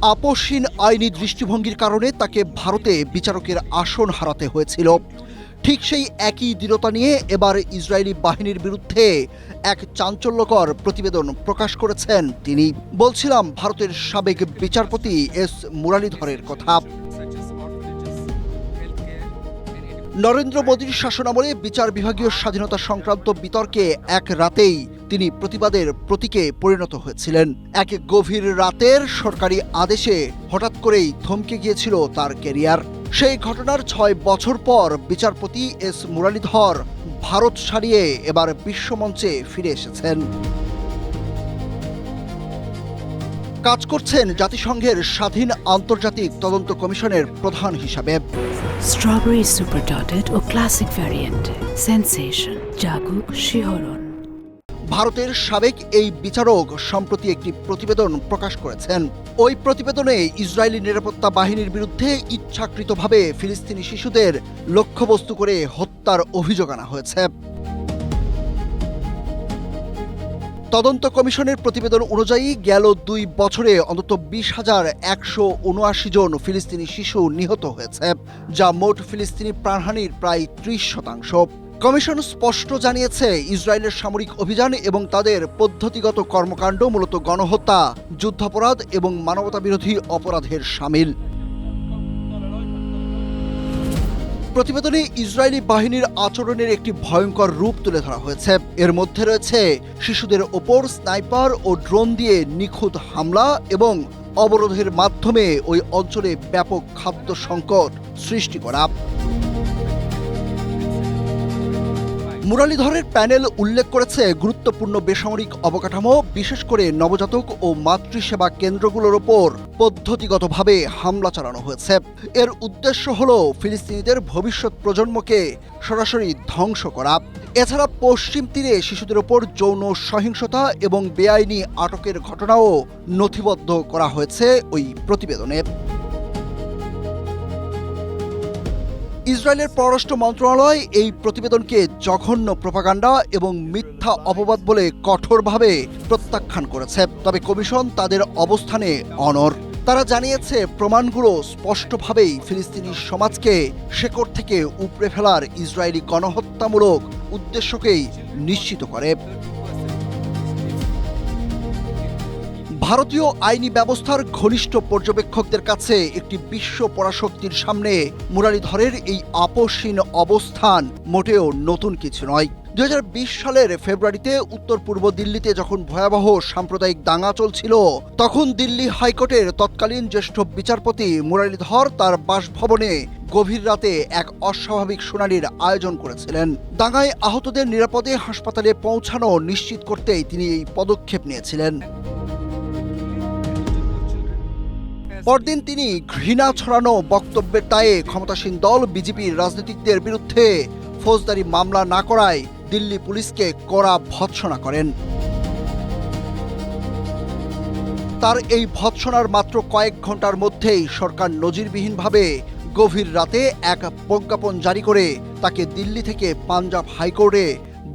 আপোষহীন আইনি দৃষ্টিভঙ্গির কারণে তাকে ভারতে বিচারকের আসন হারাতে হয়েছিল। ঠিক সেই একই দৃঢ়তা নিয়ে এবার ইসরায়েলি বাহিনীর বিরুদ্ধে এক চাঞ্চল্যকর প্রতিবেদন প্রকাশ করেছেন তিনি। বলছিলাম ভারতের সাবেক বিচারপতি এস মুরালীধরের কথা। নরেন্দ্র মোদীর শাসনামলে বিচার বিভাগীয় স্বাধীনতা সংক্রান্ত বিতর্কে এক রাতেই তিনি প্রতিবাদের প্রতীকে পরিণত হয়েছিলেন। এক গভীর রাতের সরকারি আদেশে হঠাৎ করেই থমকে গিয়েছিল তার ক্যারিয়ার। সেই ঘটনার 6 বছর পর বিচারপতি এস মুরালীধর ভারত ছাড়িয়ে এবার বিশ্বমঞ্চে ফিরে এসেছেন। কাজ করছেন জাতিসংঘের স্বাধীন আন্তর্জাতিক তদন্ত কমিশনের প্রধান হিসাবে। স্ট্রবেরি সুপার ডটেড ও ক্লাসিক ভ্যারিয়েন্টে সেন্সেশন জাগুক শিহরণ। ভারতের সাবেক এই বিচারক সম্প্রতি একটি প্রতিবেদন প্রকাশ করেছেন। ওই প্রতিবেদনে ইসরায়েলি নিরাপত্তা বাহিনীর বিরুদ্ধে ইচ্ছাকৃতভাবে ফিলিস্তিনি শিশুদের লক্ষ্যবস্তু করে হত্যার অভিযোগ আনা হয়েছে। তদন্ত কমিশনের প্রতিবেদন অনুযায়ী গেল 2 বছরে অন্তত 20,179 জন ফিলিস্তিনি শিশু নিহত হয়েছে, যা মোট ফিলিস্তিনি প্রাণহানির প্রায় 30%। কমিশন স্পষ্ট জানিয়েছে, ইসরায়েলের সামরিক অভিযান এবং তাদের পদ্ধতিগত কর্মকাণ্ড মূলত গণহত্যা, যুদ্ধাপরাধ এবং মানবতাবিরোধী অপরাধের শামিল। প্রতিবেদনে ইসরায়েলি বাহিনীর আচরণের একটি ভয়ঙ্কর রূপ তুলে ধরা হয়েছে। এর মধ্যে রয়েছে শিশুদের ওপর স্নাইপার ও ড্রোন দিয়ে নিখুঁত হামলা এবং অবরোধের মাধ্যমে ওই অঞ্চলে ব্যাপক খাদ্য সংকট সৃষ্টি করা। মুরালীধরের প্যানেল উল্লেখ করেছে, গুরুত্বপূর্ণ বেসামরিক অবকাঠামো, বিশেষ করে নবজাতক ও মাতৃসেবা কেন্দ্রগুলোর ওপর পদ্ধতিগতভাবে হামলা চালানো হয়েছে। এর উদ্দেশ্য হল ফিলিস্তিনিদের ভবিষ্যৎ প্রজন্মকে সরাসরি ধ্বংস করা। এছাড়া পশ্চিম তীরে শিশুদের ওপর যৌন সহিংসতা এবং বেআইনি আটকের ঘটনাও নথিবদ্ধ করা হয়েছে ওই প্রতিবেদনে। ইসরায়েলের পররাষ্ট্র মন্ত্রণালয় এই প্রতিবেদনকে জঘন্য প্রোপাগান্ডা এবং মিথ্যা অপবাদ বলে কঠোরভাবে প্রত্যাখ্যান করেছে। তবে কমিশন তাদের অবস্থানে অনড়। তারা জানিয়েছে, প্রমাণগুলো স্পষ্টভাবেই ফিলিস্তিনি সমাজকে শেকড় থেকে উপড়ে ফেলার ইসরায়েলি গণহত্যামূলক উদ্দেশ্যকেই নিশ্চিত করে। ভারতীয় আইনি ব্যবস্থার ঘনিষ্ঠ পর্যবেক্ষকদের কাছে একটি বিশ্ব পরাশক্তির সামনে মুরালীধরের এই আপোষহীন অবস্থান মোটেও নতুন কিছু নয়। 2020 সালের ফেব্রুয়ারিতে উত্তর পূর্ব দিল্লিতে যখন ভয়াবহ সাম্প্রদায়িক দাঙ্গা চলছিল, তখন দিল্লি হাইকোর্টের তৎকালীন জ্যেষ্ঠ বিচারপতি মুরালীধর তার বাসভবনে গভীর রাতে এক অস্বাভাবিক শুনানির আয়োজন করেছিলেন। দাঙ্গায় আহতদের নিরাপদে হাসপাতালে পৌঁছানো নিশ্চিত করতেই তিনি এই পদক্ষেপ নিয়েছিলেন। পরদিন তিনি ঘৃণা ছড়ানো বক্তব্যের দায়ে ক্ষমতাসীন দল বিজেপির রাজনীতিকদের বিরুদ্ধে ফৌজদারি মামলা না করায় দিল্লি পুলিশকে কড়া ভৎসনা করেন। তার এই ভৎসনার মাত্র কয়েক ঘন্টার মধ্যেই সরকার নজিরবিহীনভাবে গভীর রাতে এক প্রজ্ঞাপন জারি করে তাকে দিল্লি থেকে পাঞ্জাব হাইকোর্টে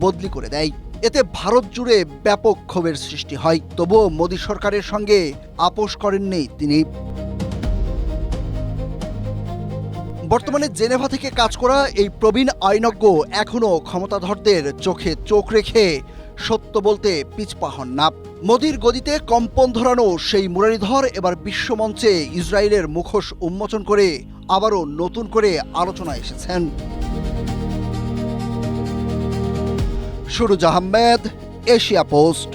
বদলি করে দেয়। এতে ভারত জুড়ে ব্যাপক ক্ষোভের সৃষ্টি হয়। তবুও মোদী সরকারের সঙ্গে আপোষ করেননি তিনি। বর্তমানে জেনেভা থেকে কাজ করা এই প্রবীণ আইনজ্ঞ এখনও ক্ষমতাধরদের চোখে চোখ রেখে সত্য বলতে পিছপা হন না। মোদির গদিতে কম্পন ধরানো সেই মুরালীধর এবার বিশ্বমঞ্চে ইসরায়েলের মুখোশ উন্মোচন করে আবারও নতুন করে আলোচনায় এসেছেন। Suruj Ahmed, Asia post.